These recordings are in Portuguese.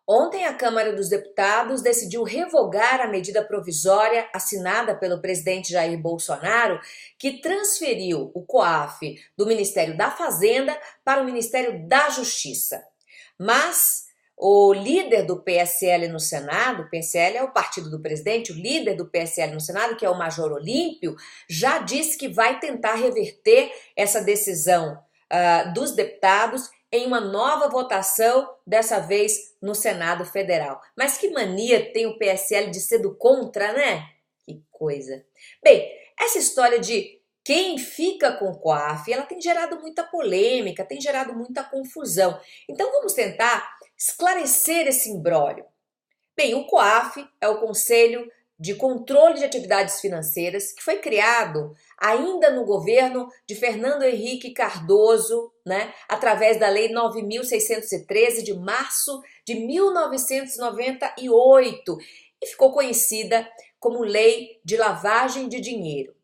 Ontem, a Câmara dos Deputados decidiu revogar a medida provisória assinada pelo presidente Jair Bolsonaro, que transferiu o COAF do Ministério da Fazenda para o Ministério da Justiça. Mas o líder do PSL no Senado, o PSL é o partido do presidente, o líder do PSL no Senado, que é o Major Olímpio, já disse que vai tentar reverter essa decisão dos deputados em uma nova votação, dessa vez no Senado Federal. Mas que mania tem o PSL de ser do contra, né? Que coisa. Bem, essa história de quem fica com o COAF, ela tem gerado muita polêmica, tem gerado muita confusão. Então vamos tentar esclarecer esse imbróglio. Bem, o COAF é o Conselho de Controle de Atividades Financeiras, que foi criado ainda no governo de Fernando Henrique Cardoso, através da Lei 9.613 de março de 1998, e ficou conhecida como Lei de Lavagem de Dinheiro.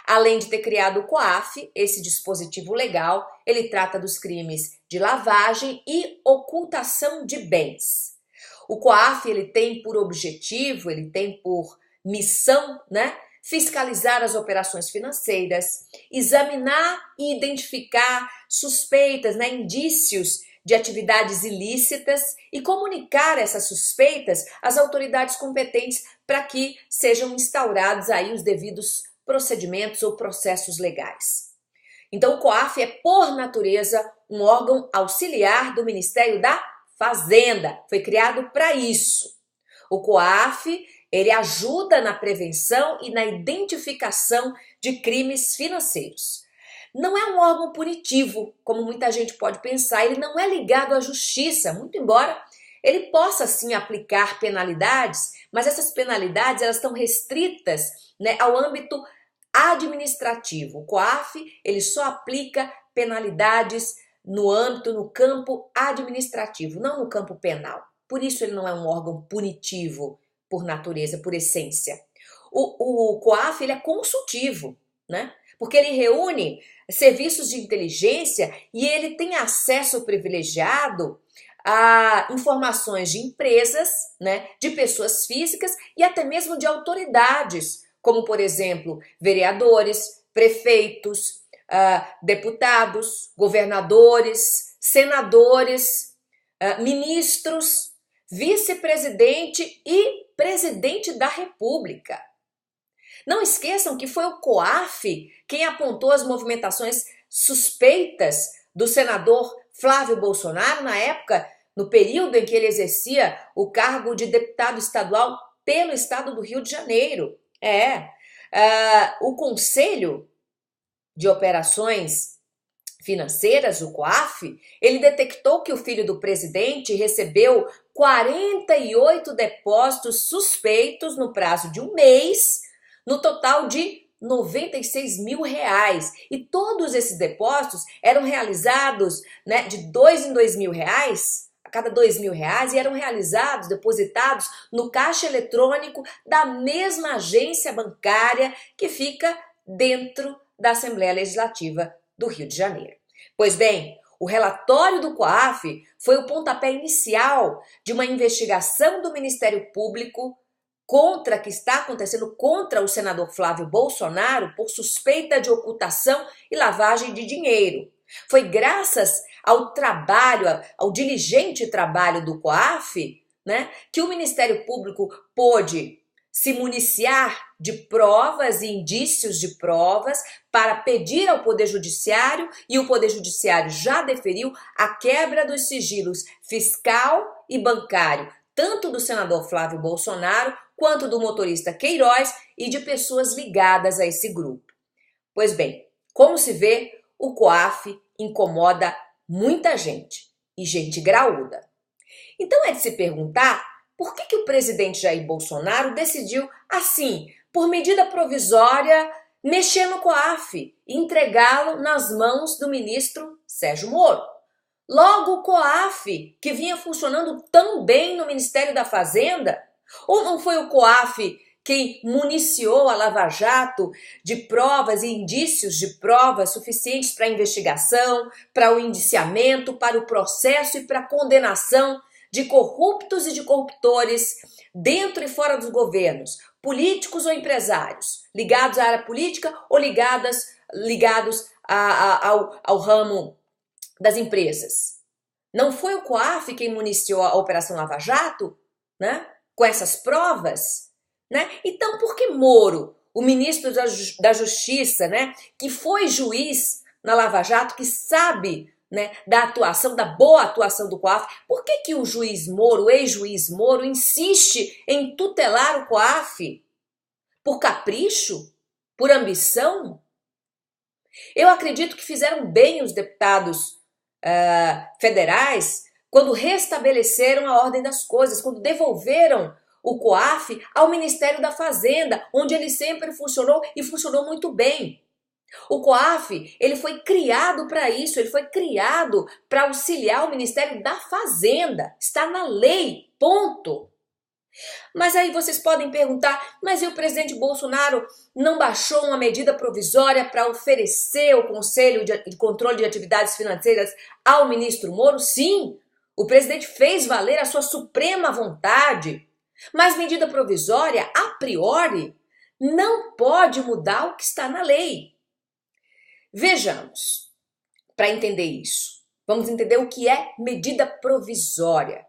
Além de ter criado o COAF, esse dispositivo legal, ele trata dos crimes de lavagem e ocultação de bens. O COAF, ele tem por objetivo, ele tem por missão, fiscalizar as operações financeiras, examinar e identificar suspeitas, indícios de atividades ilícitas e comunicar essas suspeitas às autoridades competentes para que sejam instaurados aí os devidos procedimentos ou processos legais. Então, o COAF é, por natureza, um órgão auxiliar do Ministério da Fazenda. Foi criado para isso. O COAF, ele ajuda na prevenção e na identificação de crimes financeiros. Não é um órgão punitivo, como muita gente pode pensar, ele não é ligado à justiça, muito embora ele possa sim aplicar penalidades, mas essas penalidades elas estão restritas, ao âmbito administrativo. O COAF, ele só aplica penalidades no campo administrativo, não no campo penal. Por isso ele não é um órgão punitivo por natureza, por essência. O COAF, ele é consultivo, porque ele reúne serviços de inteligência e ele tem acesso privilegiado a informações de empresas, de pessoas físicas e até mesmo de autoridades, como, por exemplo, vereadores, prefeitos, deputados, governadores, senadores, ministros, vice-presidente e presidente da República. Não esqueçam que foi o COAF quem apontou as movimentações suspeitas do senador Flávio Bolsonaro na época, no período em que ele exercia o cargo de deputado estadual pelo estado do Rio de Janeiro. O Conselho de Operações Financeiras, o COAF, ele detectou que o filho do presidente recebeu 48 depósitos suspeitos no prazo de um mês, no total de R$96 mil. E todos esses depósitos eram realizados de 2 em 2 mil reais, a cada R$2.000, e eram realizados, depositados no caixa eletrônico da mesma agência bancária que fica dentro da Assembleia Legislativa do Rio de Janeiro. Pois bem, o relatório do COAF foi o pontapé inicial de uma investigação do Ministério Público que está acontecendo contra o senador Flávio Bolsonaro por suspeita de ocultação e lavagem de dinheiro. Foi graças ao diligente trabalho do COAF, que o Ministério Público pôde se municiar de provas e indícios de provas para pedir ao Poder Judiciário, e o Poder Judiciário já deferiu a quebra dos sigilos fiscal e bancário, tanto do senador Flávio Bolsonaro quanto do motorista Queiroz e de pessoas ligadas a esse grupo. Pois bem, como se vê, o COAF incomoda muita gente, e gente graúda. Então é de se perguntar por que o presidente Jair Bolsonaro decidiu, assim, por medida provisória, mexer no COAF e entregá-lo nas mãos do ministro Sérgio Moro. Logo, o COAF, que vinha funcionando tão bem no Ministério da Fazenda, ou não foi o COAF quem municiou a Lava Jato de provas e indícios de provas suficientes para a investigação, para o indiciamento, para o processo e para a condenação de corruptos e de corruptores dentro e fora dos governos, políticos ou empresários, ligados à área política ou ligados ao ramo das empresas. Não foi o COAF quem municiou a Operação Lava Jato, né? Com essas provas, né? Então, por que Moro, o ministro da Justiça, né, que foi juiz na Lava Jato, que sabe, né, da boa atuação do COAF, por que o juiz Moro, o ex-juiz Moro, insiste em tutelar o COAF? Por capricho? Por ambição? Eu acredito que fizeram bem os deputados federais quando restabeleceram a ordem das coisas, quando devolveram o COAF ao Ministério da Fazenda, onde ele sempre funcionou e funcionou muito bem. O COAF, ele foi criado para isso, ele foi criado para auxiliar o Ministério da Fazenda. Está na lei, ponto. Mas aí vocês podem perguntar, mas e o presidente Bolsonaro não baixou uma medida provisória para oferecer o Conselho de Controle de Atividades Financeiras ao ministro Moro? Sim, o presidente fez valer a sua suprema vontade, mas medida provisória, a priori, não pode mudar o que está na lei. Vejamos, para entender isso, vamos entender o que é medida provisória,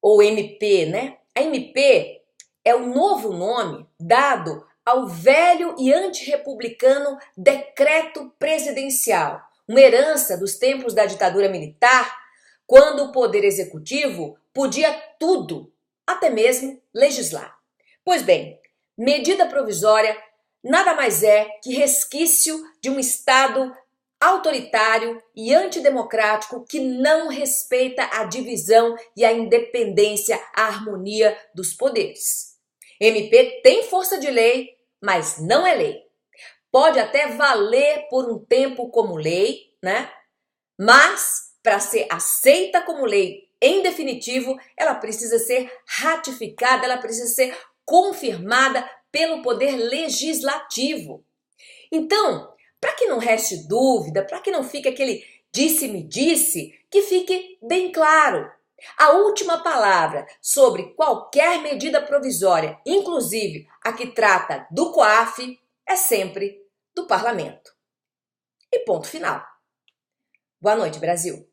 ou MP, né? A MP é o novo nome dado ao velho e antirrepublicano decreto presidencial, uma herança dos tempos da ditadura militar, quando o poder executivo podia tudo, até mesmo legislar. Pois bem, medida provisória nada mais é que resquício de um Estado autoritário e antidemocrático que não respeita a divisão e a independência, a harmonia dos poderes. MP tem força de lei, mas não é lei. Pode até valer por um tempo como lei, né? Mas para ser aceita como lei em definitivo, ela precisa ser ratificada, ela precisa ser confirmada pelo poder legislativo. Então, para que não reste dúvida, para que não fique aquele disse-me-disse, que fique bem claro. A última palavra sobre qualquer medida provisória, inclusive a que trata do COAF, é sempre do parlamento. E ponto final. Boa noite, Brasil.